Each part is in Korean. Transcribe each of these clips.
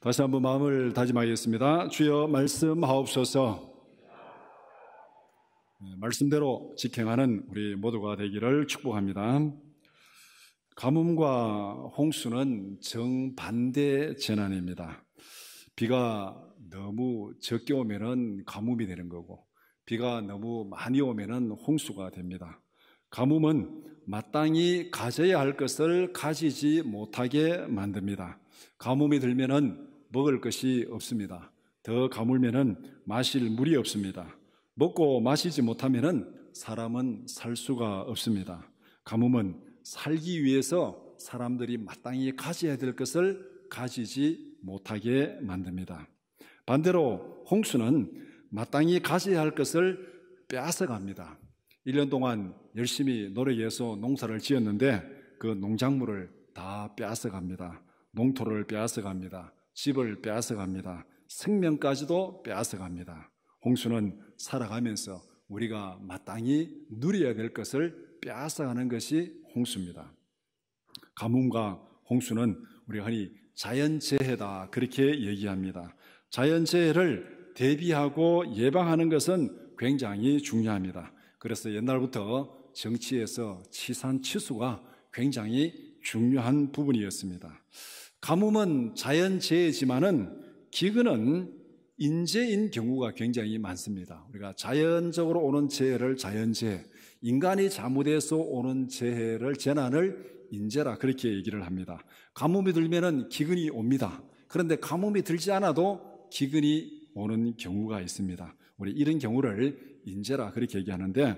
다시 한번 마음을 다짐하겠습니다. 주여 말씀하옵소서. 말씀대로 직행하는 우리 모두가 되기를 축복합니다. 가뭄과 홍수는 정반대 재난입니다. 비가 너무 적게 오면은 가뭄이 되는 거고, 비가 너무 많이 오면은 홍수가 됩니다. 가뭄은 마땅히 가져야 할 것을 가지지 못하게 만듭니다. 가뭄이 들면은 먹을 것이 없습니다. 더 가물면은 마실 물이 없습니다. 먹고 마시지 못하면은 사람은 살 수가 없습니다. 가뭄은 살기 위해서 사람들이 마땅히 가져야 될 것을 가지지 못하게 만듭니다. 반대로 홍수는 마땅히 가져야 할 것을 빼앗아갑니다. 1년 동안 열심히 노력해서 농사를 지었는데 그 농작물을 다 빼앗아갑니다. 농토를 빼앗아갑니다. 집을 빼앗아갑니다. 생명까지도 빼앗아갑니다. 홍수는 살아가면서 우리가 마땅히 누려야 될 것을 빼앗아가는 것이 홍수입니다. 가뭄과 홍수는 우리가 흔히 자연재해다 그렇게 얘기합니다. 자연재해를 대비하고 예방하는 것은 굉장히 중요합니다. 그래서 옛날부터 정치에서 치산치수가 굉장히 중요한 부분이었습니다. 가뭄은 자연재해지만은 기근은 인재인 경우가 굉장히 많습니다. 우리가 자연적으로 오는 재해를 자연재해, 인간이 잘못해서 오는 재난을 인재라 그렇게 얘기를 합니다. 가뭄이 들면은 기근이 옵니다. 그런데 가뭄이 들지 않아도 기근이 오는 경우가 있습니다. 우리 이런 경우를 인재라 그렇게 얘기하는데,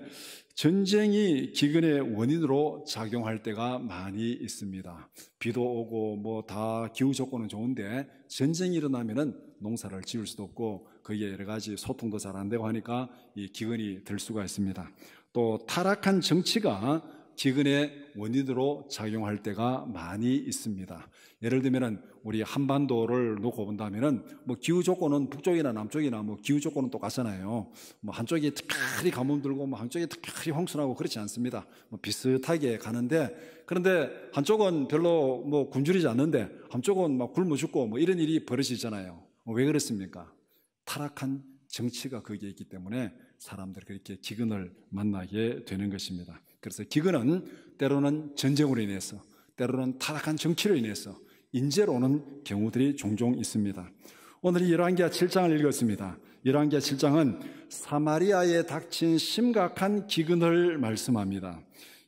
전쟁이 기근의 원인으로 작용할 때가 많이 있습니다. 비도 오고 뭐 다 기후 조건은 좋은데 전쟁이 일어나면은 농사를 지을 수도 없고 거기에 여러 가지 소통도 잘 안 되고 하니까 이 기근이 들 수가 있습니다. 또 타락한 정치가 기근의 원인으로 작용할 때가 많이 있습니다. 예를 들면은 우리 한반도를 놓고 본다면은 뭐 기후 조건은 북쪽이나 남쪽이나 뭐 기후 조건은 똑같잖아요. 뭐 한쪽이 특별히 가뭄 들고 뭐 한쪽이 특별히 홍수나고 그렇지 않습니다. 뭐 비슷하게 가는데, 그런데 한쪽은 별로 뭐 굶주리지 않는데 한쪽은 막 굶어 죽고 뭐 이런 일이 벌어지잖아요. 왜 그렇습니까? 타락한 정치가 거기에 있기 때문에 사람들이 그렇게 기근을 만나게 되는 것입니다. 그래서 기근은 때로는 전쟁으로 인해서, 때로는 타락한 정치로 인해서 인재로 오는 경우들이 종종 있습니다. 오늘 열왕기하 7장을 읽었습니다. 열왕기하 7장은 사마리아에 닥친 심각한 기근을 말씀합니다.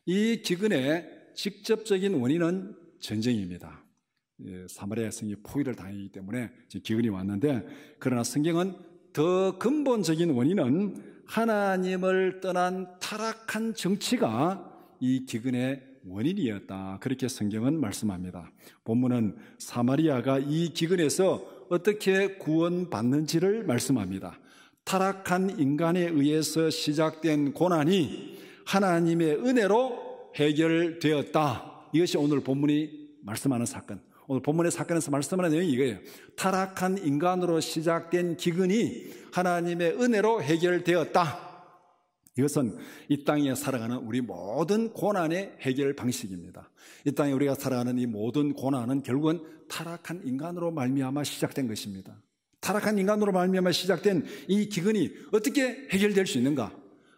이 기근의 직접적인 원인은 전쟁입니다. 사마리아 성이 포위를 당하기 때문에 기근이 왔는데, 그러나 성경은 더 근본적인 원인은 하나님을 떠난 타락한 정치가 이 기근의 원인이었다 그렇게 성경은 말씀합니다. 본문은 사마리아가 이 기근에서 어떻게 구원받는지를 말씀합니다. 타락한 인간에 의해서 시작된 고난이 하나님의 은혜로 해결되었다. 이것이 오늘 본문이 말씀하는 사건, 오늘 본문의 사건에서 말씀하는 내용이 이거예요. 타락한 인간으로 시작된 기근이 하나님의 은혜로 해결되었다. 이것은 이 땅에 살아가는 우리 모든 고난의 해결 방식입니다. 이 땅에 우리가 살아가는 이 모든 고난은 결국은 타락한 인간으로 말미암아 시작된 것입니다. 타락한 인간으로 말미암아 시작된 이 기근이 어떻게 해결될 수 있는가?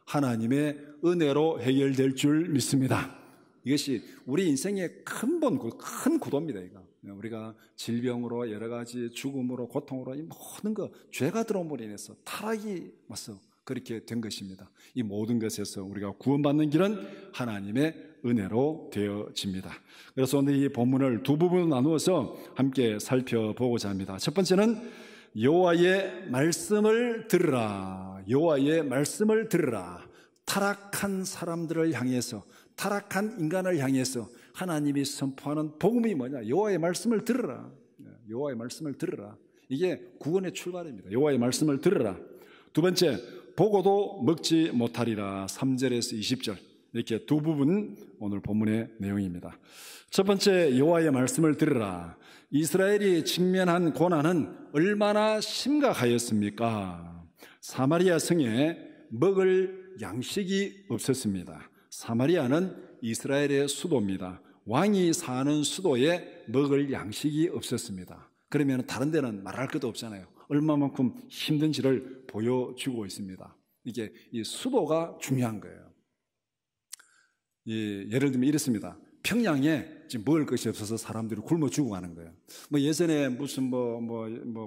하나님의 은혜로 해결될 줄 믿습니다. 이것이 우리 인생의 큰 구도입니다. 이거. 우리가 질병으로 여러 가지 죽음으로 고통으로 이 모든 것, 죄가 들어옴으로 인해서 타락이 와서 그렇게 된 것입니다. 이 모든 것에서 우리가 구원받는 길은 하나님의 은혜로 되어집니다. 그래서 오늘 이 본문을 두 부분으로 나누어서 함께 살펴보고자 합니다. 첫 번째는 여호와의 말씀을 들으라. 여호와의 말씀을 들으라. 타락한 사람들을 향해서, 타락한 인간을 향해서 하나님이 선포하는 복음이 뭐냐? 여호와의 말씀을 들으라. 여호와의 말씀을 들으라. 이게 구원의 출발입니다. 여호와의 말씀을 들으라. 두 번째, 보고도 먹지 못하리라. 3절에서 20절. 이렇게 두 부분 오늘 본문의 내용입니다. 첫 번째, 여호와의 말씀을 들으라. 이스라엘이 직면한 고난은 얼마나 심각하였습니까? 사마리아 성에 먹을 양식이 없었습니다. 사마리아는 이스라엘의 수도입니다. 왕이 사는 수도에 먹을 양식이 없었습니다. 그러면 다른 데는 말할 것도 없잖아요. 얼마만큼 힘든지를 보여주고 있습니다. 이게 이 수도가 중요한 거예요. 예를 들면 이렇습니다. 평양에 지금 먹을 것이 없어서 사람들이 굶어 죽어가는 거예요. 예전에 무슨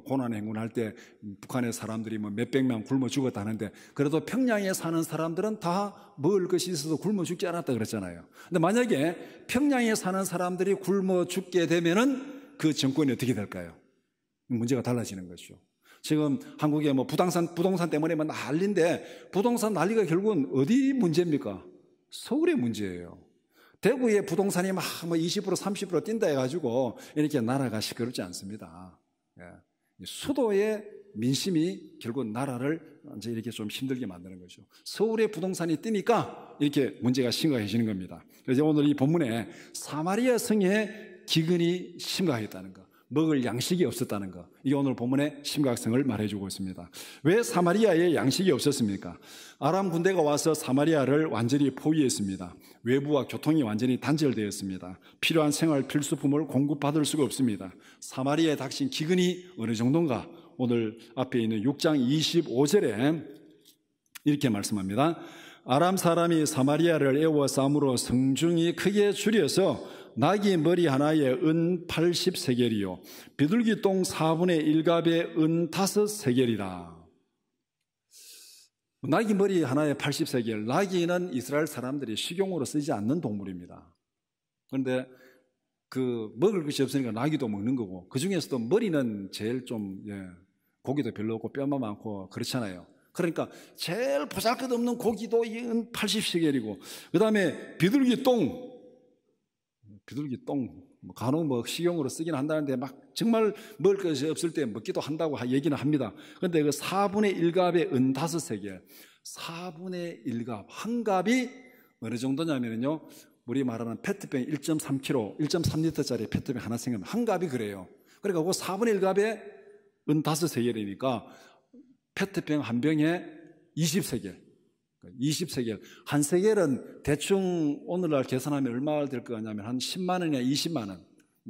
고난 행군할 때 북한의 사람들이 몇백 명 굶어 죽었다는데, 그래도 평양에 사는 사람들은 다 먹을 것이 있어서 굶어 죽지 않았다 그랬잖아요. 근데 만약에 평양에 사는 사람들이 굶어 죽게 되면은 그 정권이 어떻게 될까요? 문제가 달라지는 거죠. 지금 한국에 부동산 때문에 난리인데, 부동산 난리가 결국은 어디 문제입니까? 서울의 문제예요. 대구의 부동산이 20% 30% 뛴다 해가지고 이렇게 나라가 시끄럽지 않습니다. 수도의 민심이 결국 나라를 이제 이렇게 좀 힘들게 만드는 거죠. 서울의 부동산이 뛰니까 이렇게 문제가 심각해지는 겁니다. 그래서 오늘 이 본문에 사마리아 성에 기근이 심각했다는 것, 먹을 양식이 없었다는 것, 이게 오늘 본문의 심각성을 말해주고 있습니다. 왜 사마리아에 양식이 없었습니까? 아람 군대가 와서 사마리아를 완전히 포위했습니다. 외부와 교통이 완전히 단절되었습니다. 필요한 생활 필수품을 공급받을 수가 없습니다. 사마리아에 닥친 기근이 어느 정도인가? 오늘 앞에 있는 6장 25절에 이렇게 말씀합니다. 아람 사람이 사마리아를 애워싸므로 성중이 크게 줄여서 나귀 머리 하나에 은 80세겔이요 비둘기 똥 4분의 1갑에 은 5세겔이라. 나귀 머리 하나에 80세겔. 나귀는 이스라엘 사람들이 식용으로 쓰지 않는 동물입니다. 그런데 먹을 것이 없으니까 나귀도 먹는 거고, 그 중에서도 머리는 제일 고기도 별로 없고 뼈만 많고 그렇잖아요. 그러니까 제일 보잘것없는 고기도 80세겔이고, 그 다음에 비둘기 똥 간혹 식용으로 쓰긴 한다는데 정말 먹을 것이 없을 때 먹기도 한다고 얘기는 합니다. 그런데 그 4분의 1갑에 은 5세겔, 4분의 1갑, 한 갑이 어느 정도냐면요, 우리 말하는 페트병 1.3kg, 1.3리터짜리 페트병 하나 생기면 한 갑이 그래요. 그러니까 그 4분의 1갑에 은 5세겔이니까 페트병 한 병에 20세겔. 20세겔. 한 세겔은 대충 오늘날 계산하면 얼마 될 거 같냐면 한 10만 원이나 20만 원.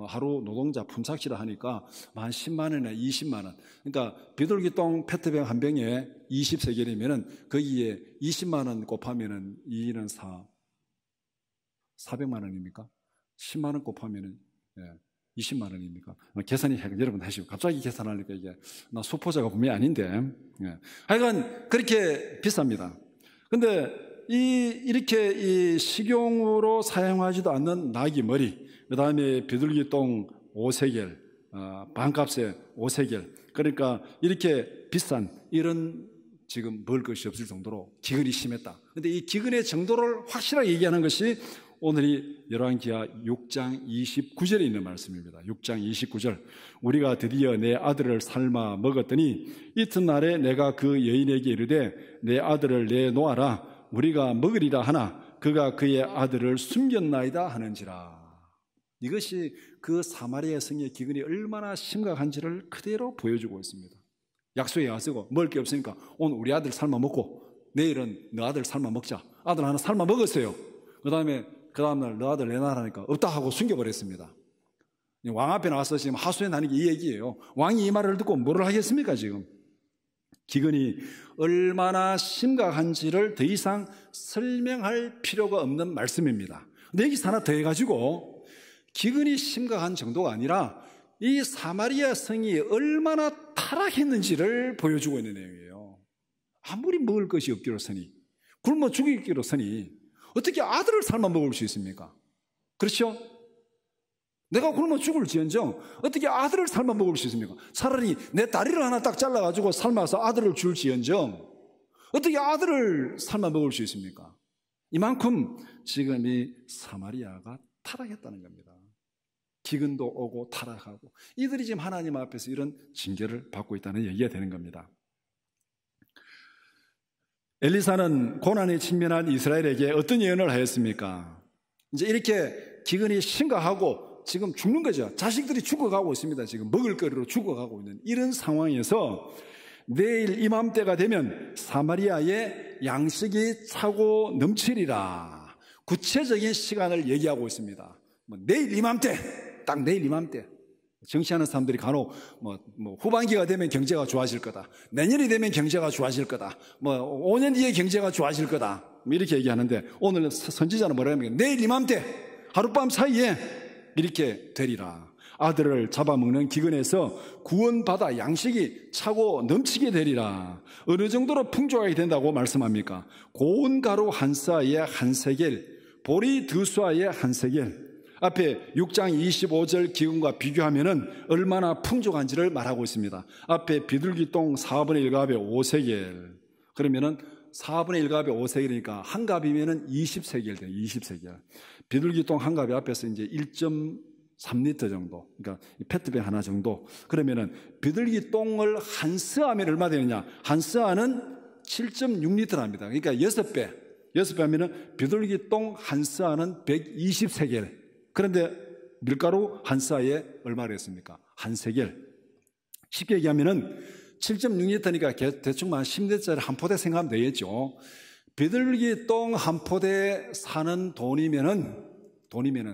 하루 노동자 품삯이라 하니까 한 10만 원이나 20만 원. 그러니까 비둘기똥 페트병 한 병에 20세겔이면은 거기에 20만 원 곱하면은 2는 400만 원입니까? 10만 원 곱하면은 20만 원입니까? 계산이 여러분 하시고, 갑자기 계산하니까 이게 나 수포자가 분명히 아닌데, 하여간 그렇게 비쌉니다. 근데 이렇게 이 식용으로 사용하지도 않는 나귀 머리, 그 다음에 비둘기 똥 5세겔, 반값에 5세겔, 그러니까 이렇게 비싼 이런 지금 먹을 것이 없을 정도로 기근이 심했다. 근데 이 기근의 정도를 확실하게 얘기하는 것이 오늘이 열왕기하 6장 29절에 있는 말씀입니다. 6장 29절. 우리가 드디어 내 아들을 삶아 먹었더니 이튿날에 내가 그 여인에게 이르되 내 아들을 내놓아라. 우리가 먹으리라 하나 그가 그의 아들을 숨겼나이다 하는지라. 이것이 그 사마리아 성의 기근이 얼마나 심각한지를 그대로 보여주고 있습니다. 약속에 가서 먹을 게 없으니까 오늘 우리 아들 삶아 먹고 내일은 너 아들 삶아 먹자. 아들 하나 삶아 먹었어요. 그 다음날 너 아들 내놔라니까 없다 하고 숨겨버렸습니다. 왕 앞에 나와서 지금 하소연하는 게 이 얘기예요. 왕이 이 말을 듣고 뭐를 하겠습니까 지금? 기근이 얼마나 심각한지를 더 이상 설명할 필요가 없는 말씀입니다. 근데 여기서 하나 더 해가지고 기근이 심각한 정도가 아니라 이 사마리아 성이 얼마나 타락했는지를 보여주고 있는 내용이에요. 아무리 먹을 것이 없기로서니, 굶어 죽이기로서니 어떻게 아들을 삶아 먹을 수 있습니까? 그렇죠? 내가 굶어 죽을지언정 어떻게 아들을 삶아 먹을 수 있습니까? 차라리 내 다리를 하나 딱 잘라가지고 삶아서 아들을 줄지언정 어떻게 아들을 삶아 먹을 수 있습니까? 이만큼 지금 이 사마리아가 타락했다는 겁니다. 기근도 오고 타락하고 이들이 지금 하나님 앞에서 이런 징계를 받고 있다는 얘기가 되는 겁니다. 엘리사는 고난에 직면한 이스라엘에게 어떤 예언을 하였습니까? 이제 이렇게 기근이 심각하고 지금 죽는 거죠. 자식들이 죽어가고 있습니다. 지금 먹을 거리로 죽어가고 있는 이런 상황에서 내일 이맘때가 되면 사마리아에 양식이 차고 넘치리라. 구체적인 시간을 얘기하고 있습니다. 내일 이맘때, 딱 내일 이맘때. 정치하는 사람들이 간혹 후반기가 되면 경제가 좋아질 거다, 내년이 되면 경제가 좋아질 거다, 5년 뒤에 경제가 좋아질 거다, 이렇게 얘기하는데 오늘 선지자는 뭐라고 합니까? 내일 이맘때 하룻밤 사이에 이렇게 되리라. 아들을 잡아먹는 기근에서 구원받아 양식이 차고 넘치게 되리라. 어느 정도로 풍족하게 된다고 말씀합니까? 고운 가루 한 사에 한 세겔, 보리 두 사에 한 세겔. 앞에 6장 25절 기근과 비교하면은 얼마나 풍족한지를 말하고 있습니다. 앞에 비둘기똥 4분의 1갑에 5세겔. 그러면은 4분의 1갑에 5세겔이니까 한 갑이면은 20세겔 돼요. 20세겔. 비둘기똥 한 갑이 앞에서 이제 1.3리터 정도. 그러니까 페트병 하나 정도. 그러면은 비둘기똥을 한 스아면 얼마 되느냐? 한 스아는 7.6리터랍니다. 그러니까 6배. 6배 하면은 비둘기똥 한 스아는 120세겔. 그런데 밀가루 한 쌀에 얼마를 했습니까? 한 세겔. 쉽게 얘기하면은 7.6리터니까 대충 한 10리터짜리 한 포대 생각하면 되겠죠. 비둘기똥 한 포대 사는 돈이면은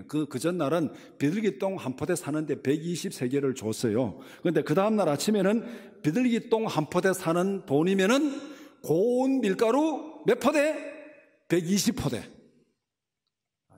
그 전날은 비둘기똥 한 포대 사는데 120세겔을 줬어요. 그런데 그 다음날 아침에는 비둘기똥 한 포대 사는 돈이면은 고운 밀가루 몇 포대? 120포대.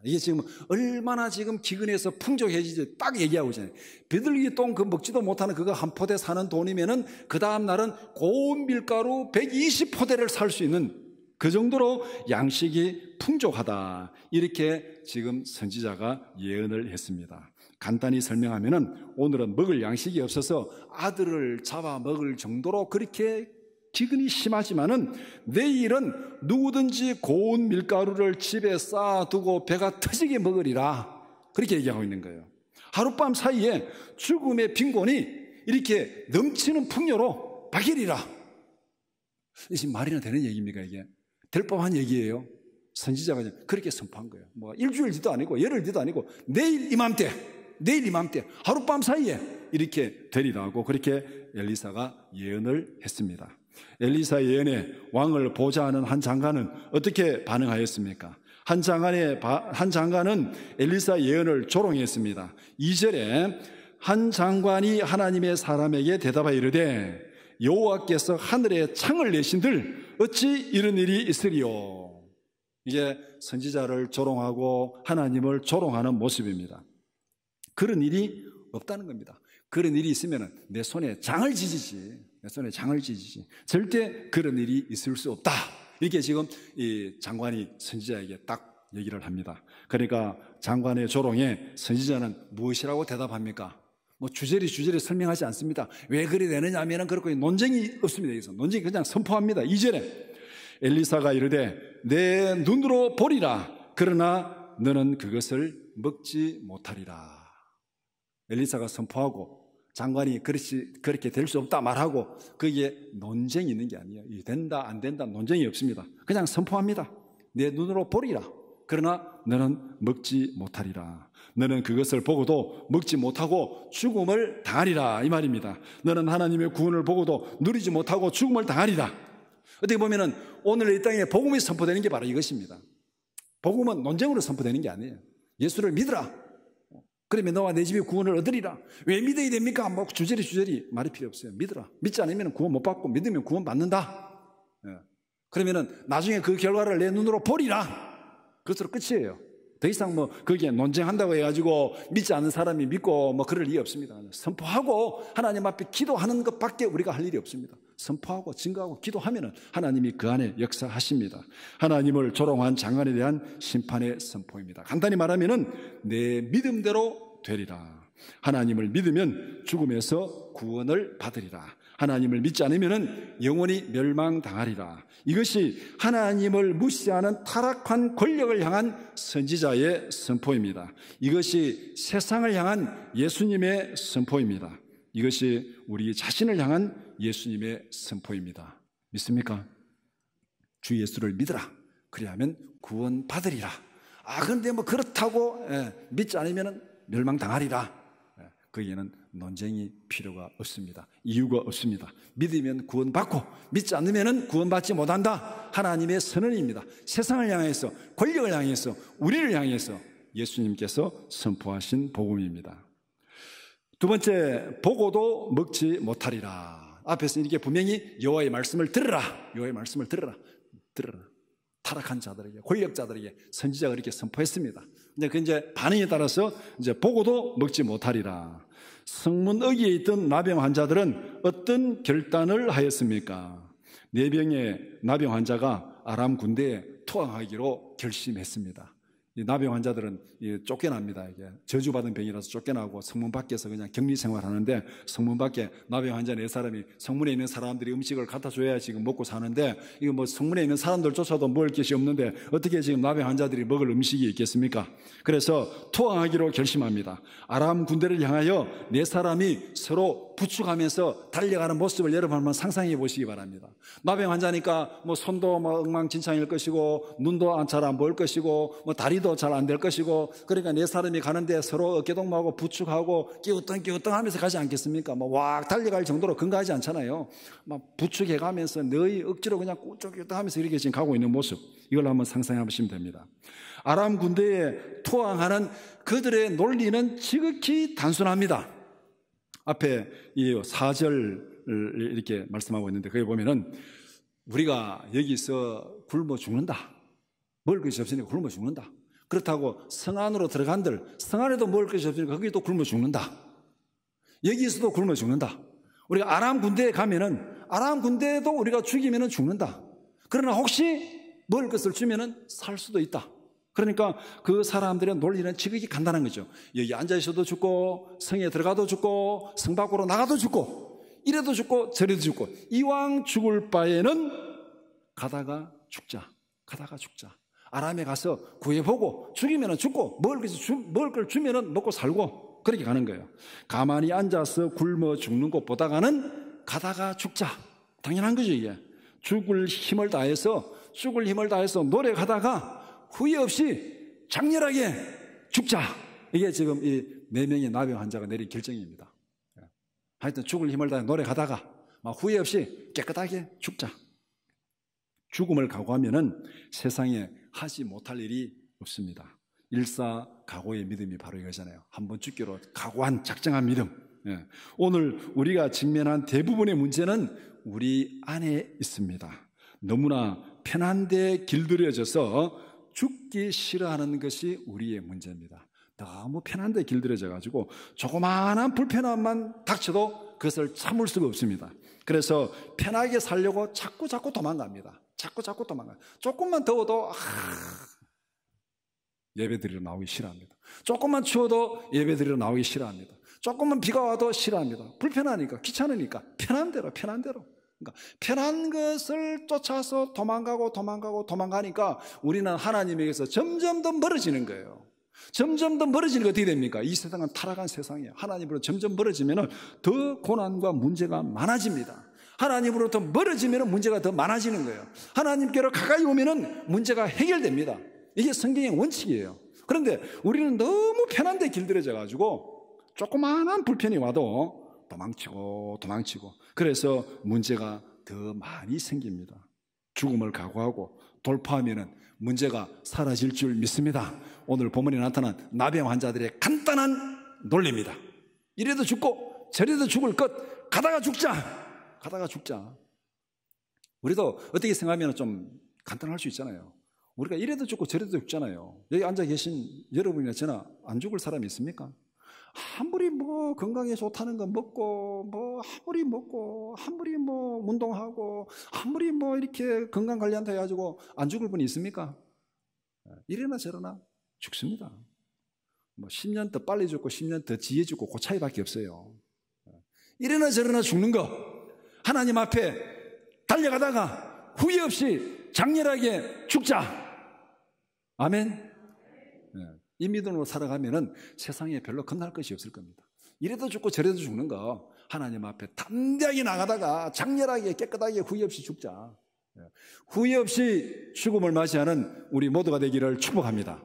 이게 지금 얼마나 지금 기근해서 풍족해지지 딱 얘기하고 있잖아요. 비둘기똥 그 먹지도 못하는 그거 한 포대 사는 돈이면은 그 다음 날은 고운 밀가루 120포대를 살 수 있는 그 정도로 양식이 풍족하다. 이렇게 지금 선지자가 예언을 했습니다. 간단히 설명하면은 오늘은 먹을 양식이 없어서 아들을 잡아 먹을 정도로 그렇게 기근이 심하지만은 내일은 누구든지 고운 밀가루를 집에 쌓아두고 배가 터지게 먹으리라. 그렇게 얘기하고 있는 거예요. 하룻밤 사이에 죽음의 빈곤이 이렇게 넘치는 풍요로 바뀌리라. 이게 말이나 되는 얘기입니까? 이게 될 법한 얘기예요. 선지자가 그렇게 선포한 거예요. 일주일 뒤도 아니고 열흘 뒤도 아니고 내일 이맘때 하룻밤 사이에 이렇게 되리라고 그렇게 엘리사가 예언을 했습니다. 엘리사 예언에 왕을 보좌하는 한 장관은 어떻게 반응하였습니까? 한 장관은 엘리사 예언을 조롱했습니다. 2절에 한 장관이 하나님의 사람에게 대답하여 이르되 여호와께서 하늘에 창을 내신들 어찌 이런 일이 있으리요. 이게 선지자를 조롱하고 하나님을 조롱하는 모습입니다. 그런 일이 없다는 겁니다. 그런 일이 있으면 내 손에 장을 지지지. 절대 그런 일이 있을 수 없다. 이렇게 지금 이 장관이 선지자에게 딱 얘기를 합니다. 그러니까 장관의 조롱에 선지자는 무엇이라고 대답합니까? 주저리 설명하지 않습니다. 왜 그리 되느냐 하면 그렇고 논쟁이 없습니다. 여기서 논쟁이 그냥 선포합니다. 2절에 엘리사가 이르되 내 눈으로 보리라. 그러나 너는 그것을 먹지 못하리라. 엘리사가 선포하고 장관이 그렇게 될 수 없다 말하고 거기에 논쟁이 있는 게 아니에요. 된다 안 된다 논쟁이 없습니다. 그냥 선포합니다. 내 눈으로 보리라. 그러나 너는 먹지 못하리라. 너는 그것을 보고도 먹지 못하고 죽음을 당하리라. 이 말입니다. 너는 하나님의 구원을 보고도 누리지 못하고 죽음을 당하리라. 어떻게 보면은 오늘 이 땅에 복음이 선포되는 게 바로 이것입니다. 복음은 논쟁으로 선포되는 게 아니에요. 예수를 믿으라. 그러면 너와 내 집이 구원을 얻으리라. 왜 믿어야 됩니까? 주저리 말이 필요 없어요. 믿으라. 믿지 않으면 구원 못 받고 믿으면 구원 받는다. 그러면은 나중에 그 결과를 내 눈으로 보리라. 그것으로 끝이에요. 더 이상 거기에 논쟁한다고 해가지고 믿지 않는 사람이 믿고 그럴 일이 없습니다. 선포하고 하나님 앞에 기도하는 것밖에 우리가 할 일이 없습니다. 선포하고 증거하고 기도하면은 하나님이 그 안에 역사하십니다. 하나님을 조롱한 장관에 대한 심판의 선포입니다. 간단히 말하면은 내 믿음대로 되리라. 하나님을 믿으면 죽음에서 구원을 받으리라. 하나님을 믿지 않으면 영원히 멸망당하리라. 이것이 하나님을 무시하는 타락한 권력을 향한 선지자의 선포입니다. 이것이 세상을 향한 예수님의 선포입니다. 이것이 우리 자신을 향한 예수님의 선포입니다. 믿습니까? 주 예수를 믿으라. 그리하면 구원 받으리라. 그런데 그렇다고 믿지 않으면 멸망당하리라. 거기에는 논쟁이 필요가 없습니다. 이유가 없습니다. 믿으면 구원받고 믿지 않으면 구원받지 못한다. 하나님의 선언입니다. 세상을 향해서, 권력을 향해서, 우리를 향해서 예수님께서 선포하신 복음입니다. 두 번째, 보고도 먹지 못하리라. 앞에서 이렇게 분명히 여호와의 말씀을 들으라. 여호와의 말씀을 들으라. 들으라. 타락한 자들에게, 권력자들에게 선지자가 그렇게 선포했습니다. 근데 그 이제 반응에 따라서 이제 보고도 먹지 못하리라. 성문어기에 있던 나병 환자들은 어떤 결단을 하였습니까? 4명의 나병 환자가 아람 군대에 투항하기로 결심했습니다. 이 나병 환자들은 쫓겨납니다. 이게 저주받은 병이라서 쫓겨나고 성문 밖에서 그냥 격리 생활하는데, 성문 밖에 나병 환자 4사람이 성문에 있는 사람들이 음식을 갖다 줘야 지금 먹고 사는데, 이거 뭐 성문에 있는 사람들조차도 먹을 것이 없는데 어떻게 지금 나병 환자들이 먹을 음식이 있겠습니까? 그래서 투항하기로 결심합니다. 아람 군대를 향하여 4사람이 서로 부축하면서 달려가는 모습을 여러분 한번 상상해 보시기 바랍니다. 나병 환자니까 뭐 손도 뭐 엉망진창일 것이고, 눈도 잘 안 보일 것이고, 뭐 다리도 잘 안 될 것이고, 그러니까 4사람이 가는데 서로 어깨동무하고 부축하고 끼우뚱 하면서 가지 않겠습니까? 뭐 왁 달려갈 정도로 근거하지 않잖아요. 막 부축해 가면서 너희 억지로 그냥 꾸쩍꾸쩍 하면서 이렇게 지금 가고 있는 모습, 이걸 한번 상상해 보시면 됩니다. 아람 군대에 투항하는 그들의 논리는 지극히 단순합니다. 앞에 이 4절 이렇게 말씀하고 있는데, 거기 보면은 우리가 여기서 굶어 죽는다. 먹을 것이 없으니까 굶어 죽는다. 그렇다고 성 안으로 들어간들, 성 안에도 먹을 것이 없으니까 거기도 굶어 죽는다. 여기서도 굶어 죽는다. 우리가 아람 군대에 가면은 아람 군대에도 우리가 죽이면은 죽는다. 그러나 혹시 먹을 것을 주면은 살 수도 있다. 그러니까 그 사람들의 논리는 지극히 간단한 거죠. 여기 앉아 있어도 죽고, 성에 들어가도 죽고, 성 밖으로 나가도 죽고, 이래도 죽고 저래도 죽고, 이왕 죽을 바에는 가다가 죽자. 가다가 죽자. 아람에 가서 구해보고 죽이면 죽고, 먹을 걸 주면 먹고 살고, 그렇게 가는 거예요. 가만히 앉아서 굶어 죽는 것보다는 가다가 죽자. 당연한 거죠, 이게. 죽을 힘을 다해서 노력하다가 후회 없이 장렬하게 죽자. 이게 지금 이 4명의 나병 환자가 내린 결정입니다. 하여튼 죽을 힘을 다해 노력하다가 막 후회 없이 깨끗하게 죽자. 죽음을 각오하면은 세상에 하지 못할 일이 없습니다. 일사각오의 믿음이 바로 이거잖아요. 한번 죽기로 각오한 작정한 믿음. 오늘 우리가 직면한 대부분의 문제는 우리 안에 있습니다. 너무나 편한 데 길들여져서 죽기 싫어하는 것이 우리의 문제입니다. 너무 편한 데 길들여져 가지고 조그마한 불편함만 닥쳐도 그것을 참을 수가 없습니다. 그래서 편하게 살려고 자꾸 도망갑니다. 자꾸 도망가요. 조금만 더워도 예배드리러 나오기 싫어합니다. 조금만 추워도 예배드리러 나오기 싫어합니다. 조금만 비가 와도 싫어합니다. 불편하니까, 귀찮으니까 편한 대로. 그러니까 편한 것을 쫓아서 도망가니까 우리는 하나님에게서 점점 더 멀어지는 거예요. 점점 더 멀어지는 게 어떻게 됩니까? 이 세상은 타락한 세상이에요. 하나님으로 점점 멀어지면 더 고난과 문제가 많아집니다. 하나님으로부터 멀어지면 문제가 더 많아지는 거예요. 하나님께로 가까이 오면 문제가 해결됩니다. 이게 성경의 원칙이에요. 그런데 우리는 너무 편한 데 길들여져 가지고 조그마한 불편이 와도 도망치고 그래서 문제가 더 많이 생깁니다. 죽음을 각오하고 돌파하면 문제가 사라질 줄 믿습니다. 오늘 본문에 나타난 나병 환자들의 간단한 논리입니다. 이래도 죽고 저래도 죽을 것, 가다가 죽자. 우리도 어떻게 생각하면 좀 간단할 수 있잖아요. 우리가 이래도 죽고 저래도 죽잖아요. 여기 앉아 계신 여러분이나 저나 안 죽을 사람이 있습니까? 아무리 뭐 건강에 좋다는 거 먹고, 아무리 뭐 운동하고, 아무리 뭐 이렇게 건강 관리한다 해가지고 안 죽을 분이 있습니까? 이래나 저러나 죽습니다. 뭐 10년 더 빨리 죽고 10년 더 지혜 죽고 그 차이밖에 없어요. 이래나 저러나 죽는 거, 하나님 앞에 달려가다가 후회 없이 장렬하게 죽자. 아멘. 이 믿음으로 살아가면은 세상에 별로 겁날 것이 없을 겁니다. 이래도 죽고 저래도 죽는 거, 하나님 앞에 담대하게 나가다가 장렬하게 깨끗하게 후회 없이 죽자. 후회 없이 죽음을 맞이하는 우리 모두가 되기를 축복합니다.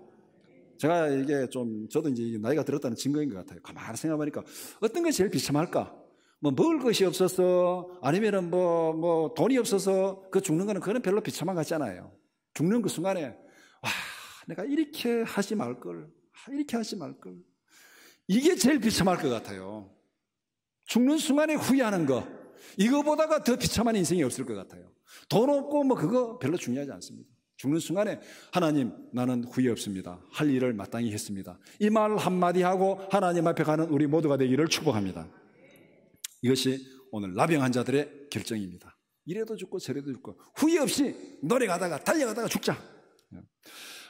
제가 이게 저도 이제 나이가 들었다는 증거인 것 같아요. 가만히 생각해보니까 어떤 것이 제일 비참할까? 뭐 먹을 것이 없어서, 아니면은 뭐 돈이 없어서 그 죽는 거는 그건 별로 비참한 것 같잖아요. 죽는 그 순간에 와, 내가 이렇게 하지 말걸. 이게 제일 비참할 것 같아요. 죽는 순간에 후회하는 거, 이거보다가 더 비참한 인생이 없을 것 같아요. 돈 없고 뭐 그거 별로 중요하지 않습니다. 죽는 순간에 하나님, 나는 후회 없습니다. 할 일을 마땅히 했습니다. 이 말 한마디 하고 하나님 앞에 가는 우리 모두가 되기를 축복합니다. 이것이 오늘 나병 환자들의 결정입니다. 이래도 죽고 저래도 죽고 후회 없이 노래가다가 달려가다가 죽자.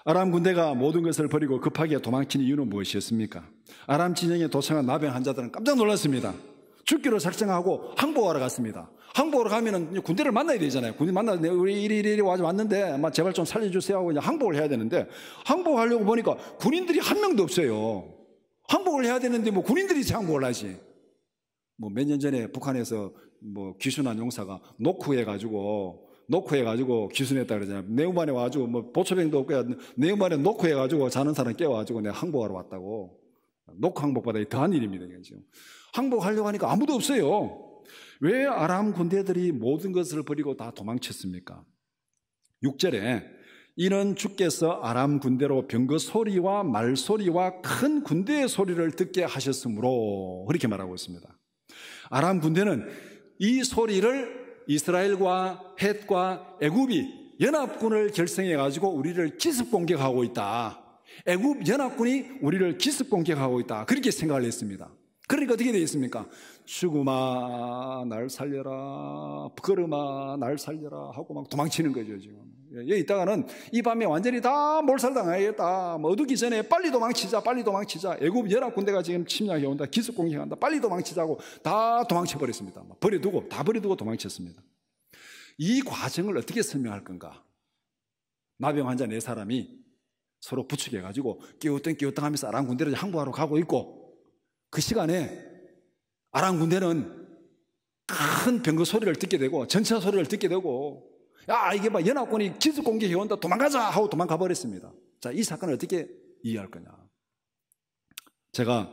아람 군대가 모든 것을 버리고 급하게 도망친 이유는 무엇이었습니까? 아람 진영에 도착한 나병 환자들은 깜짝 놀랐습니다. 죽기로 작정하고 항복하러 갔습니다. 항복하러 가면은 군대를 만나야 되잖아요. 군대 만나서 우리 이리 왔는데 제발 좀 살려주세요 하고 이제 항복을 해야 되는데, 항복하려고 보니까 군인들이 한 명도 없어요. 항복을 해야 되는데 뭐 군인들이 항복을 하지. 뭐 몇 년 전에 북한에서 뭐 귀순한 용사가 녹후해가지고 귀순했다 그러잖아요. 네우만에 와가지고 뭐 보초병도 없고 네우만에 녹후해가지고 자는 사람 깨워가지고 내가 항복하러 왔다고. 녹후 항복보다 더한 일입니다. 지금 항복하려고 하니까 아무도 없어요. 왜 아람 군대들이 모든 것을 버리고 다 도망쳤습니까? 6절에 이는 주께서 아람 군대로 병거 소리와 말소리와 큰 군대의 소리를 듣게 하셨으므로, 그렇게 말하고 있습니다. 아람 군대는 이 소리를 이스라엘과 헷과 애굽이 연합군을 결성해 가지고 우리를 기습 공격하고 있다. 애굽 연합군이 우리를 기습 공격하고 있다. 그렇게 생각을 했습니다. 그러니까 어떻게 되겠습니까? 죽음아 날 살려라, 걸음아 날 살려라 하고 막 도망치는 거죠. 지금 여기 있다가는 이 밤에 완전히 다 몰살당하겠다. 뭐 어두기 전에 빨리 도망치자. 애굽 연합군대가 지금 침략해 온다, 기습 공격한다, 빨리 도망치자고 다 도망쳐버렸습니다. 다 버려두고 도망쳤습니다. 이 과정을 어떻게 설명할 건가? 나병 환자 4사람이 서로 부축해가지고 끼우뚱끼우뚱하면서 아람 군대를 항복하러 가고 있고, 그 시간에 아람 군대는 큰 병거 소리를 듣게 되고 전차 소리를 듣게 되고, 야 이게 막 연합군이 기습 공격해 온다, 도망가자 하고 도망가 버렸습니다. 자, 이 사건을 어떻게 이해할 거냐? 제가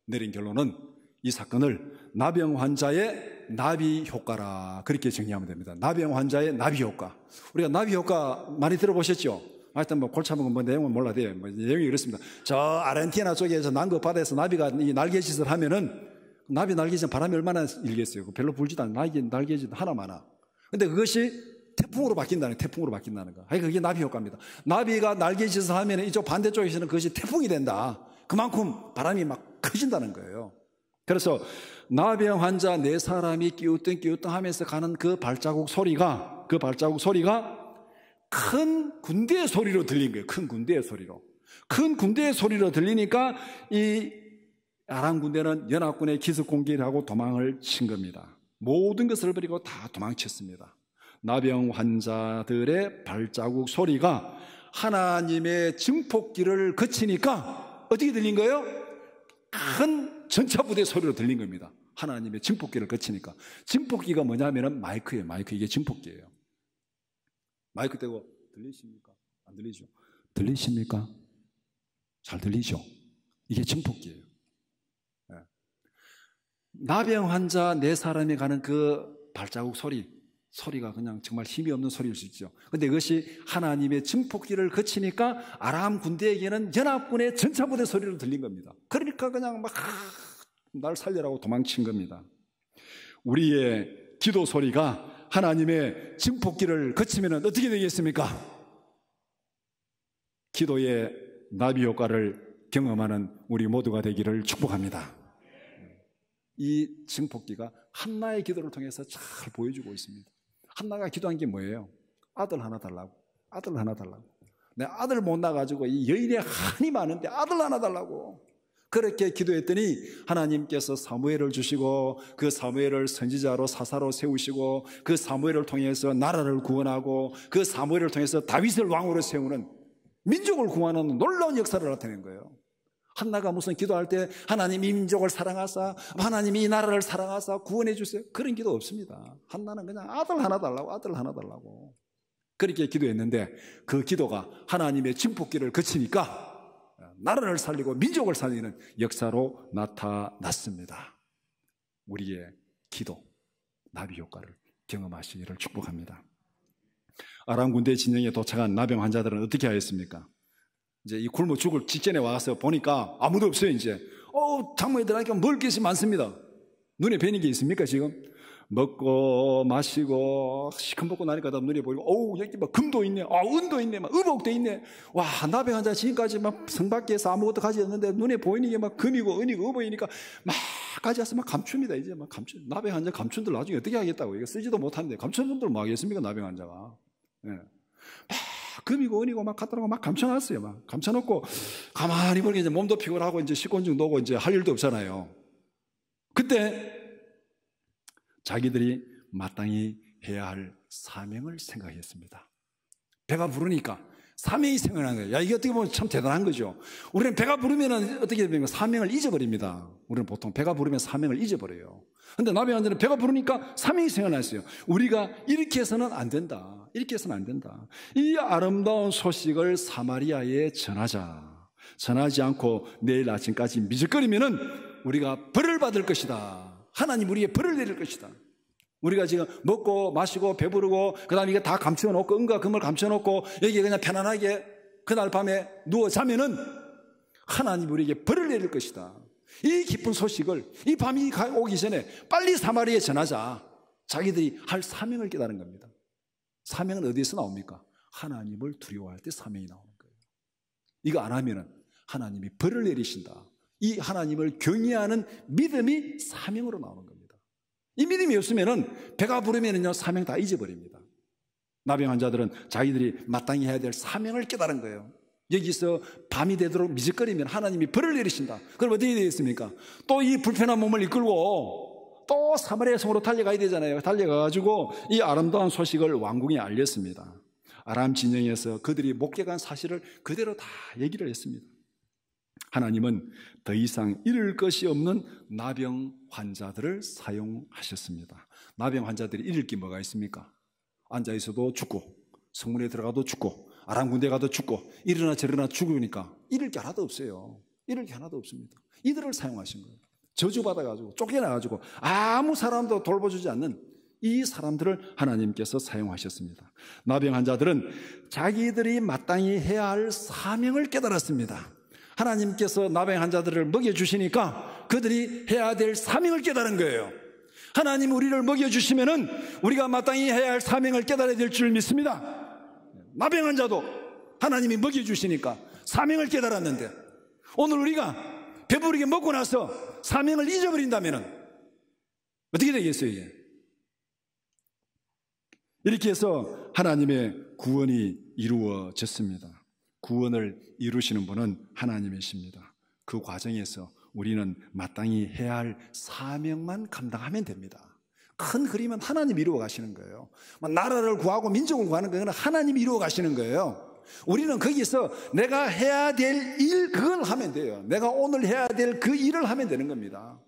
내린 결론은 이 사건을 나병 환자의 나비 효과라, 그렇게 정리하면 됩니다. 나병 환자의 나비 효과. 우리가 나비 효과 많이 들어보셨죠? 하여튼 뭐 골치 아픈 건 내용은 몰라도 돼요. 내용이 그렇습니다. 저 아르헨티나 쪽에서 남극 바다에서 나비가 이 날개짓을 하면은, 나비 날개짓은 바람이 얼마나 일겠어요. 별로 불지도 않은 날개짓 하나마나. 근데 그것이 태풍으로 바뀐다는 거. 그게 나비 효과입니다. 나비가 날개짓을 하면 이쪽 반대쪽에서는 그것이 태풍이 된다. 그만큼 바람이 막 커진다는 거예요. 그래서 나병 환자 4사람이 끼우뚱 하면서 가는 그 발자국 소리가 큰 군대의 소리로 들린 거예요. 큰 군대의 소리로 들리니까 이 아람 군대는 연합군의 기습 공격을 하고 도망을 친 겁니다. 모든 것을 버리고 다 도망쳤습니다. 나병 환자들의 발자국 소리가 하나님의 증폭기를 거치니까 어떻게 들린 거예요? 큰 전차부대 소리로 들린 겁니다. 하나님의 증폭기를 거치니까. 증폭기가 뭐냐면은 마이크예요. 이게 증폭기예요. 마이크 떼고 들리십니까? 안 들리죠? 들리십니까? 잘 들리죠? 이게 증폭기예요. 네. 나병 환자 4사람이 가는 그 발자국 소리가 그냥 정말 힘이 없는 소리일 수 있죠. 근데 그것이 하나님의 증폭기를 거치니까 아람 군대에게는 연합군의 전차부대 소리로 들린 겁니다. 그러니까 그냥 막 날 살려라고 도망친 겁니다. 우리의 기도 소리가 하나님의 증폭기를 거치면 어떻게 되겠습니까? 기도의 나비 효과를 경험하는 우리 모두가 되기를 축복합니다. 이 증폭기가 한나의 기도를 통해서 잘 보여주고 있습니다. 한나가 기도한 게 뭐예요? 아들 하나 달라고. 내 아들 못 낳아가지고 이 여인의 한이 많은데 아들 하나 달라고. 그렇게 기도했더니 하나님께서 사무엘을 주시고, 그 사무엘을 선지자로 사사로 세우시고, 그 사무엘을 통해서 나라를 구원하고, 그 사무엘을 통해서 다윗을 왕으로 세우는, 민족을 구원하는 놀라운 역사를 나타낸 거예요. 한나가 무슨 기도할 때 하나님 이 민족을 사랑하사, 하나님 이 나라를 사랑하사 구원해 주세요, 그런 기도 없습니다. 한나는 그냥 아들 하나 달라고 그렇게 기도했는데, 그 기도가 하나님의 증폭기를 거치니까 나라를 살리고 민족을 살리는 역사로 나타났습니다. 우리의 기도, 나비 효과를 경험하시기를 축복합니다. 아람 군대 진영에 도착한 나병 환자들은 어떻게 하였습니까? 이제 이 굶어 죽을 직전에 와서 보니까 아무도 없어요. 이제 장모님들하니까 먹을 것이 많습니다. 눈에 뵈는 게 있습니까, 지금? 먹고 마시고 시큰 먹고 나니까 다 눈에 보이고, 어우, 여기 막 금도 있네, 은도 있네, 막 의복도 있네. 와, 나병 환자 지금까지 막 성 밖에서 아무것도 가지않는데 눈에 보이는 게 막 금이고 은이고 의복이니까 막 가져와서 막 감춥니다. 이제 막 감춘. 나병 환자 감춘들 나중에 어떻게 하겠다고. 이거 쓰지도 못하는데 감춘분들 뭐 하겠습니까, 나병 환자가. 예. 막 금이고 은이고 막 갖다 놓고 막 감춰놨어요. 막 감춰놓고 가만히 보니까 이제 몸도 피곤하고 이제 식곤증도 오고 이제 할 일도 없잖아요. 그때 자기들이 마땅히 해야 할 사명을 생각했습니다. 배가 부르니까 사명이 생각나는 거예요. 야, 이게 어떻게 보면 참 대단한 거죠. 우리는 배가 부르면 어떻게 됩니까? 사명을 잊어버립니다. 우리는 보통 배가 부르면 사명을 잊어버려요. 근데 나병 환자는 배가 부르니까 사명이 생각났어요. 우리가 이렇게 해서는 안 된다. 이렇게 해서는 안 된다. 이 아름다운 소식을 사마리아에 전하지 않고 내일 아침까지 미적거리면은 우리가 벌을 받을 것이다. 하나님 우리에게 벌을 내릴 것이다. 우리가 지금 먹고 마시고 배부르고 그 다음에 이게 다 감춰놓고 은과 금을 감춰놓고 여기 그냥 편안하게 그날 밤에 누워 자면은 하나님 우리에게 벌을 내릴 것이다. 이 기쁜 소식을 이 밤이 오기 전에 빨리 사마리아에 전하자. 자기들이 할 사명을 깨달은 겁니다. 사명은 어디에서 나옵니까? 하나님을 두려워할 때 사명이 나오는 거예요. 이거 안 하면은 하나님이 벌을 내리신다. 이 하나님을 경외하는 믿음이 사명으로 나오는 겁니다. 이 믿음이 없으면은 배가 부르면은요 사명 다 잊어버립니다. 나병 환자들은 자기들이 마땅히 해야 될 사명을 깨달은 거예요. 여기서 밤이 되도록 미적거리면 하나님이 벌을 내리신다. 그럼 어떻게 되겠습니까? 또 이 불편한 몸을 이끌고 또 사마리아 성으로 달려가야 되잖아요. 달려가가지고 이 아름다운 소식을 왕궁에 알렸습니다. 아람 진영에서 그들이 목격한 사실을 그대로 다 얘기를 했습니다. 하나님은 더 이상 잃을 것이 없는 나병 환자들을 사용하셨습니다. 나병 환자들이 잃을 게 뭐가 있습니까? 앉아있어도 죽고 성문에 들어가도 죽고 아람 군대 가도 죽고 이러나 저러나 죽으니까 잃을 게 하나도 없어요. 잃을 게 하나도 없습니다. 이들을 사용하신 거예요. 저주받아가지고 쫓겨나가지고 아무 사람도 돌봐주지 않는 이 사람들을 하나님께서 사용하셨습니다. 나병 환자들은 자기들이 마땅히 해야 할 사명을 깨달았습니다. 하나님께서 나병 환자들을 먹여주시니까 그들이 해야 될 사명을 깨달은 거예요. 하나님 우리를 먹여주시면은 우리가 마땅히 해야 할 사명을 깨달아야 될 줄 믿습니다. 나병 환자도 하나님이 먹여주시니까 사명을 깨달았는데 오늘 우리가 배부르게 먹고 나서 사명을 잊어버린다면은 어떻게 되겠어요 이게? 이렇게 해서 하나님의 구원이 이루어졌습니다. 구원을 이루시는 분은 하나님이십니다. 그 과정에서 우리는 마땅히 해야 할 사명만 감당하면 됩니다. 큰 그림은 하나님이 이루어 가시는 거예요. 나라를 구하고 민족을 구하는 건 하나님이 이루어 가시는 거예요. 우리는 거기서 내가 해야 될 일 그걸 하면 돼요. 내가 오늘 해야 될 그 일을 하면 되는 겁니다.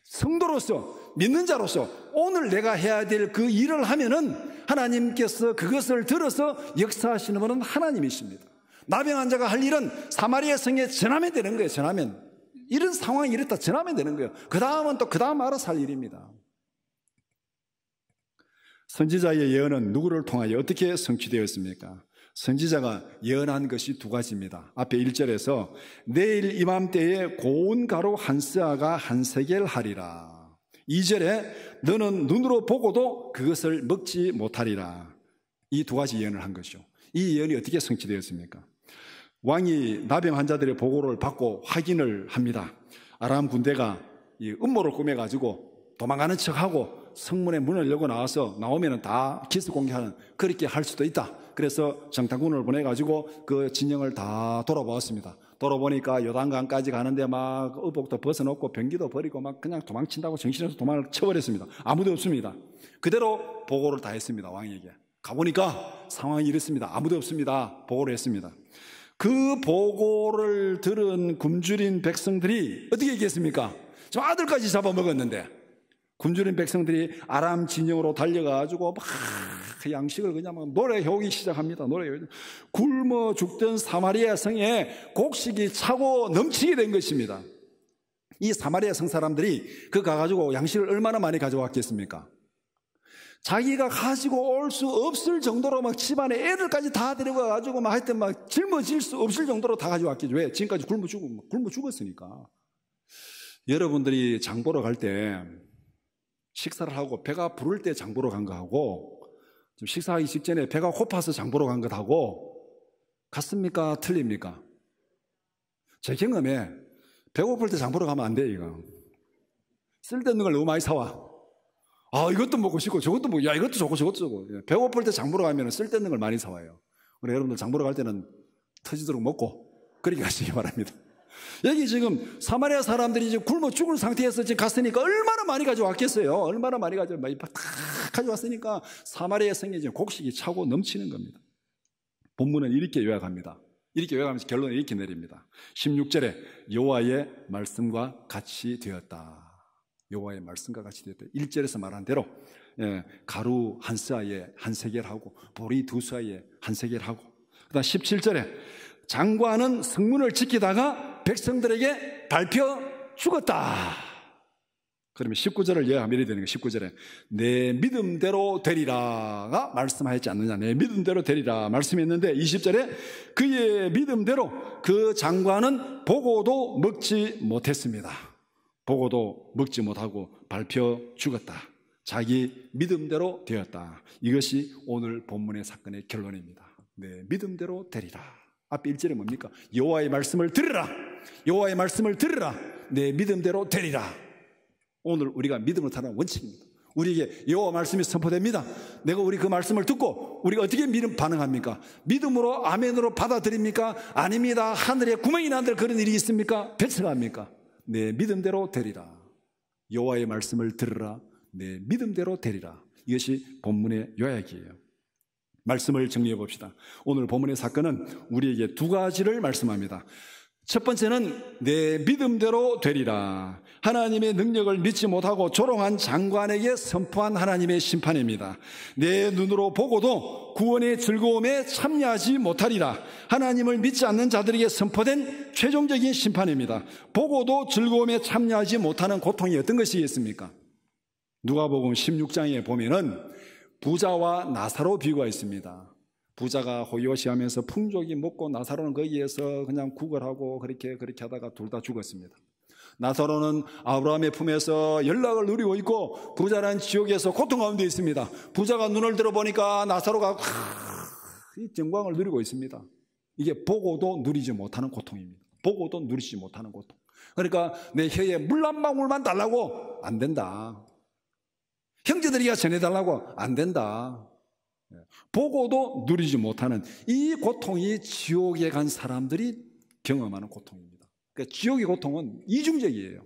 성도로서 믿는 자로서 오늘 내가 해야 될 그 일을 하면은 하나님께서 그것을 들어서 역사하시는 분은 하나님이십니다. 나병 환자가 할 일은 사마리아 성에 전하면 되는 거예요. 전하면 이런 상황이 이렇다 전하면 되는 거예요. 그 다음은 또 그 다음 알아서 할 일입니다. 선지자의 예언은 누구를 통하여 어떻게 성취되었습니까? 선지자가 예언한 것이 두 가지입니다. 앞에 1절에서 내일 이맘때에 고운 가루 한 스아가 한 세겔 하리라. 2절에 너는 눈으로 보고도 그것을 먹지 못하리라. 이 두 가지 예언을 한 것이죠. 이 예언이 어떻게 성취되었습니까? 왕이 나병 환자들의 보고를 받고 확인을 합니다. 아람 군대가 이 음모를 꾸며가지고 도망가는 척하고 성문에 문을 열고 나오면 다 기습 공격하는 그렇게 할 수도 있다. 그래서 정탐군을 보내가지고 그 진영을 다 돌아보았습니다. 돌아보니까 요단강까지 가는데 막 의복도 벗어놓고 병기도 버리고 막 그냥 도망친다고 정신없이 도망을 쳐버렸습니다. 아무도 없습니다. 그대로 보고를 다 했습니다. 왕에게. 가보니까 상황이 이렇습니다. 아무도 없습니다. 보고를 했습니다. 그 보고를 들은 굶주린 백성들이 어떻게 얘기했습니까? 저 아들까지 잡아먹었는데 굶주린 백성들이 아람 진영으로 달려가지고 막 양식을 그냥 막 노래하기 시작합니다. 굶어 죽던 사마리아 성에 곡식이 차고 넘치게 된 것입니다. 이 사마리아 성 사람들이 그 가가지고 양식을 얼마나 많이 가져왔겠습니까? 자기가 가지고 올 수 없을 정도로 막 집안에 애들까지 다 데려가가지고 막 하여튼 막 짊어질 수 없을 정도로 다 가져왔겠죠. 왜? 지금까지 굶어 죽었으니까. 여러분들이 장 보러 갈 때 식사를 하고 배가 부를 때 장 보러 간 거하고 좀 식사하기 직전에 배가 고파서 장 보러 간 것하고 같습니까? 틀립니까? 제 경험에 배고플 때 장 보러 가면 안 돼, 이거. 쓸데없는 걸 너무 많이 사와. 이것도 먹고 싶고 저것도 먹고, 야, 이것도 좋고 저것도 좋고. 배고플 때 장 보러 가면 쓸데없는 걸 많이 사와요. 그래서 여러분들 장 보러 갈 때는 터지도록 먹고 그렇게 가시기 바랍니다. 여기 지금 사마리아 사람들이 이제 굶어 죽을 상태에서 지금 갔으니까 얼마나 많이 가져왔겠어요? 얼마나 많이 가져왔으니까 사마리아 성에 지금 곡식이 차고 넘치는 겁니다. 본문은 이렇게 요약합니다. 이렇게 요약하면서 결론을 이렇게 내립니다. 16절에 여호와의 말씀과 같이 되었다. 여호와의 말씀과 같이 되었다. 1절에서 말한 대로 가루 한 스아에 한 세겔하고 보리 두 스아에 한 세겔하고, 그다음 17절에 장관은 성문을 지키다가 백성들에게 밟혀 죽었다. 그러면 19절을 요약하면 이렇게 되는 거예요. 19절에 내 믿음대로 되리라가 말씀하였지 않느냐. 내 믿음대로 되리라 말씀했는데 20절에 그의 믿음대로 그 장관은 보고도 먹지 못했습니다. 보고도 먹지 못하고 밟혀 죽었다. 자기 믿음대로 되었다. 이것이 오늘 본문의 사건의 결론입니다. 내 믿음대로 되리라. 앞에 1절에 뭡니까? 여호와의 말씀을 들으라. 여호와의 말씀을 들으라. 내 믿음대로 되리라. 오늘 우리가 믿음으로 살아가는 원칙입니다. 우리에게 여호와 말씀이 선포됩니다. 우리 그 말씀을 듣고 우리가 어떻게 반응합니까? 믿음으로 아멘으로 받아들입니까? 아닙니다. 하늘에 구멍이 난들 그런 일이 있습니까? 배척합니까? 내 믿음대로 되리라. 여호와의 말씀을 들으라. 내 믿음대로 되리라. 이것이 본문의 요약이에요. 말씀을 정리해 봅시다. 오늘 본문의 사건은 우리에게 두 가지를 말씀합니다. 첫 번째는 내 믿음대로 되리라. 하나님의 능력을 믿지 못하고 조롱한 장관에게 선포한 하나님의 심판입니다. 내 눈으로 보고도 구원의 즐거움에 참여하지 못하리라. 하나님을 믿지 않는 자들에게 선포된 최종적인 심판입니다. 보고도 즐거움에 참여하지 못하는 고통이 어떤 것이겠습니까? 누가복음 16장에 보면은 부자와 나사로 비유가 있습니다. 부자가 호의호식하면서 풍족이 먹고 나사로는 거기에서 그냥 구걸하고 그렇게 하다가 둘 다 죽었습니다. 나사로는 아브라함의 품에서 연락을 누리고 있고 부자는 지옥에서 고통 가운데 있습니다. 부자가 눈을 들어보니까 나사로가 이 영광을 누리고 있습니다. 이게 보고도 누리지 못하는 고통입니다. 보고도 누리지 못하는 고통. 그러니까 내 혀에 물 한 방울만 달라고 안 된다. 형제들이가 전해달라고 안 된다. 보고도 누리지 못하는 이 고통이 지옥에 간 사람들이 경험하는 고통입니다. 그러니까 지옥의 고통은 이중적이에요.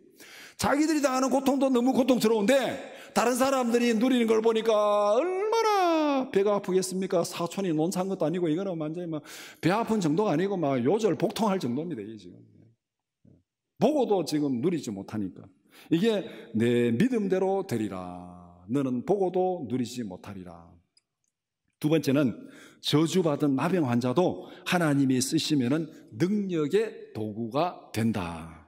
자기들이 당하는 고통도 너무 고통스러운데 다른 사람들이 누리는 걸 보니까 얼마나 배가 아프겠습니까? 사촌이 논산 것도 아니고 이거는 완전히 배 아픈 정도가 아니고 요절 복통할 정도입니다. 이게 지금 보고도 지금 누리지 못하니까 이게 내 믿음대로 되리라. 너는 보고도 누리지 못하리라. 두 번째는 저주받은 나병 환자도 하나님이 쓰시면 능력의 도구가 된다.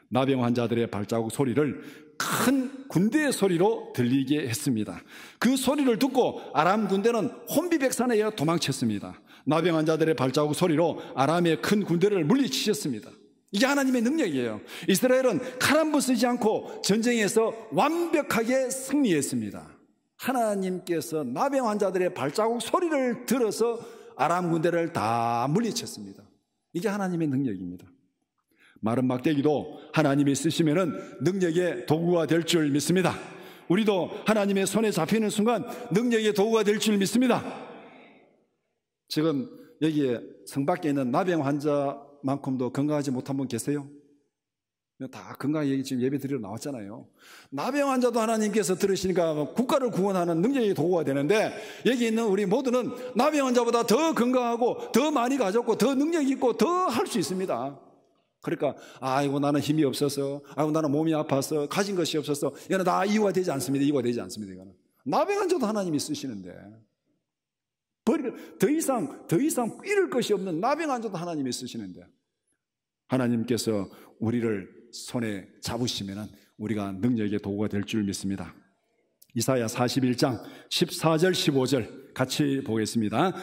나병 환자들의 발자국 소리를 큰 군대의 소리로 들리게 했습니다. 그 소리를 듣고 아람 군대는 혼비백산에 도망쳤습니다. 나병 환자들의 발자국 소리로 아람의 큰 군대를 물리치셨습니다. 이게 하나님의 능력이에요. 이스라엘은 칼 한 번 쓰지 않고 전쟁에서 완벽하게 승리했습니다. 하나님께서 나병 환자들의 발자국 소리를 들어서 아람 군대를 다 물리쳤습니다. 이게 하나님의 능력입니다. 마른 막대기도 하나님이 쓰시면 능력의 도구가 될 줄 믿습니다. 우리도 하나님의 손에 잡히는 순간 능력의 도구가 될 줄 믿습니다. 지금 여기에 성 밖에 있는 나병 환자만큼도 건강하지 못한 분 계세요? 다 건강하게 지금 예배 드리러 나왔잖아요. 나병 환자도 하나님께서 들으시니까 국가를 구원하는 능력의 도구가 되는데 여기 있는 우리 모두는 나병 환자보다 더 건강하고 더 많이 가졌고 더 능력이 있고 더 할 수 있습니다. 그러니까 아이고 나는 힘이 없어서, 아이고 나는 몸이 아파서, 가진 것이 없어서 이거는 다 이유가 되지 않습니다. 이유가 되지 않습니다. 이거는 나병 환자도 하나님이 쓰시는데 더 이상 잃을 것이 없는 나병 환자도 하나님이 쓰시는데 하나님께서 우리를 손에 잡으시면 우리가 능력의 도구가 될 줄 믿습니다. 이사야 41장 14절 15절 같이 보겠습니다.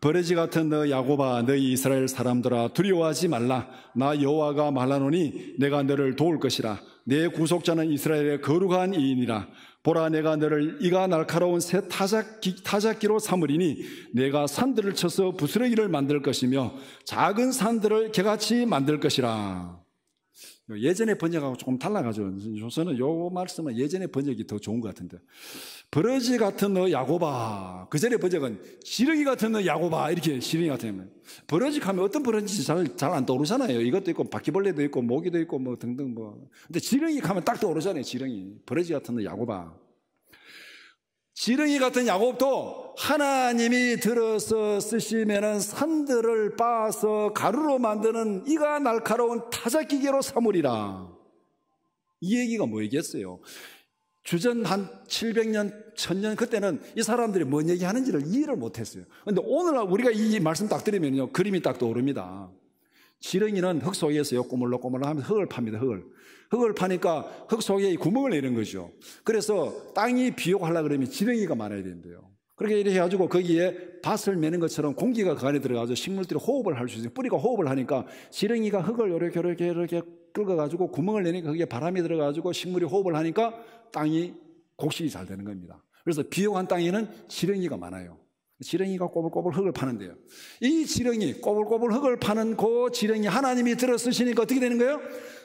버러지 같은 너 야곱아, 너희 이스라엘 사람들아, 두려워하지 말라. 나 여호와가 말하노니 내가 너를 도울 것이라. 내 구속자는 이스라엘의 거룩한 이인이라. 보라, 내가 너를 이가 날카로운 새 타작기로 삼으리니 내가 산들을 쳐서 부스러기를 만들 것이며 작은 산들을 개같이 만들 것이라. 예전의 번역하고 조금 달라가지고 저는 요 말씀은 예전의 번역이 더 좋은 것 같은데, 버러지 같은 너 야고바, 그 전에 번역은 지렁이 같은 너 야고바, 이렇게 지렁이 같은. 버러지 하면 어떤 버러지인지 잘 안 떠오르잖아요. 이것도 있고 바퀴벌레도 있고 모기도 있고 뭐 등등 뭐. 근데 지렁이 하면 딱 떠오르잖아요. 지렁이. 버러지 같은 너 야고바. 지렁이 같은 야곱도 하나님이 들어서 쓰시면은 산들을 빻아서 가루로 만드는 이가 날카로운 타작기계로 삼으리라. 이 얘기가 뭐겠어요? 주전 한 700년, 1000년 그때는 이 사람들이 뭔 얘기하는지를 이해를 못했어요. 그런데 오늘 우리가 이 말씀 딱 들으면요, 그림이 딱 떠오릅니다. 지렁이는 흙 속에서요, 꼬물러꼬물러하면서 흙을 팝니다. 흙을 파니까 흙 속에 구멍을 내는 거죠. 그래서 땅이 비옥하려고 그러면 지렁이가 많아야 된대요. 그렇게 이렇게 해가지고 거기에 밭을 매는 것처럼 공기가 그 안에 들어가서 식물들이 호흡을 할 수 있어요. 뿌리가 호흡을 하니까 지렁이가 흙을 이렇게 긁어가지고 구멍을 내니까 거기에 바람이 들어가지고 식물이 호흡을 하니까 땅이 곡식이 잘 되는 겁니다. 그래서 비옥한 땅에는 지렁이가 많아요. 지렁이가 꼬불꼬불 흙을 파는데요, 이 지렁이 꼬불꼬불 흙을 파는 그 지렁이 하나님이 들어 쓰시니까 어떻게 되는 거예요?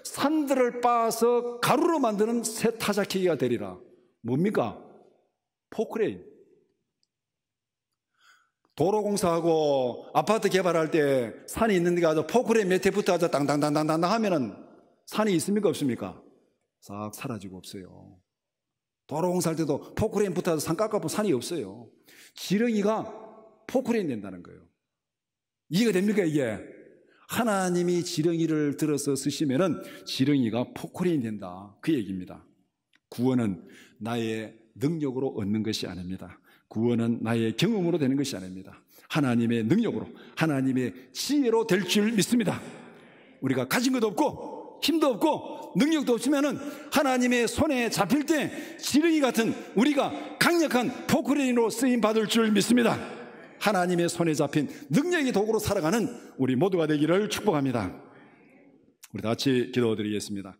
산들을 빻아서 가루로 만드는 새 타작기가 되리라. 뭡니까? 포크레인. 도로공사하고 아파트 개발할 때 산이 있는 데 가서 포크레인 몇 대 붙어서 땅땅땅땅땅 하면은 산이 있습니까? 없습니까? 싹 사라지고 없어요. 도로공사할 때도 포크레인 붙어서 산 깎아보면 산이 없어요. 지렁이가 포크레인 된다는 거예요. 이해가 됩니까, 이게? 하나님이 지렁이를 들어서 쓰시면은 지렁이가 포크레인 된다, 그 얘기입니다. 구원은 나의 능력으로 얻는 것이 아닙니다. 구원은 나의 경험으로 되는 것이 아닙니다. 하나님의 능력으로, 하나님의 지혜로 될 줄 믿습니다. 우리가 가진 것도 없고 힘도 없고 능력도 없으면은 하나님의 손에 잡힐 때 지렁이 같은 우리가 강력한 포크레인으로 쓰임 받을 줄 믿습니다. 하나님의 손에 잡힌 능력의 도구로 살아가는 우리 모두가 되기를 축복합니다. 우리 다 같이 기도드리겠습니다.